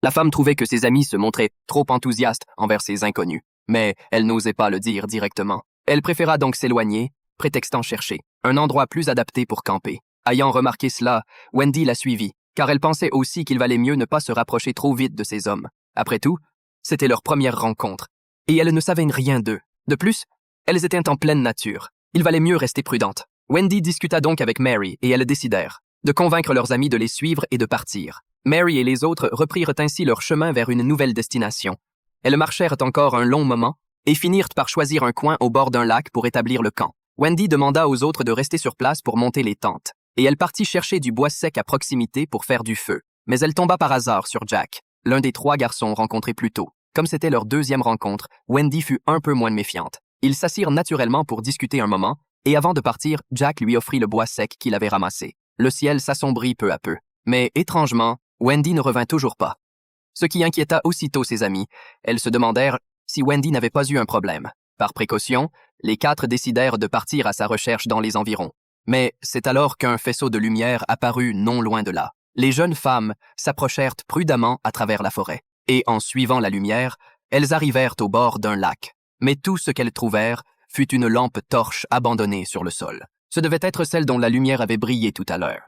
La femme trouvait que ses amis se montraient trop enthousiastes envers ces inconnus, mais elle n'osait pas le dire directement. Elle préféra donc s'éloigner, prétextant chercher un endroit plus adapté pour camper. Ayant remarqué cela, Wendy la suivit, car elle pensait aussi qu'il valait mieux ne pas se rapprocher trop vite de ces hommes. Après tout, c'était leur première rencontre, et elle ne savait rien d'eux. De plus, elles étaient en pleine nature. Il valait mieux rester prudente. Wendy discuta donc avec Mary et elles décidèrent de convaincre leurs amis de les suivre et de partir. Mary et les autres reprirent ainsi leur chemin vers une nouvelle destination. Elles marchèrent encore un long moment et finirent par choisir un coin au bord d'un lac pour établir le camp. Wendy demanda aux autres de rester sur place pour monter les tentes, et elle partit chercher du bois sec à proximité pour faire du feu. Mais elle tomba par hasard sur Jack, l'un des 3 garçons rencontrés plus tôt. Comme c'était leur deuxième rencontre, Wendy fut un peu moins méfiante. Ils s'assirent naturellement pour discuter un moment, et avant de partir, Jack lui offrit le bois sec qu'il avait ramassé. Le ciel s'assombrit peu à peu, mais étrangement, Wendy ne revint toujours pas. Ce qui inquiéta aussitôt ses amis. Elles se demandèrent si Wendy n'avait pas eu un problème. Par précaution, les 4 décidèrent de partir à sa recherche dans les environs. Mais c'est alors qu'un faisceau de lumière apparut non loin de là. Les jeunes femmes s'approchèrent prudemment à travers la forêt, et en suivant la lumière, elles arrivèrent au bord d'un lac. Mais tout ce qu'elles trouvèrent fut une lampe torche abandonnée sur le sol. Ce devait être celle dont la lumière avait brillé tout à l'heure.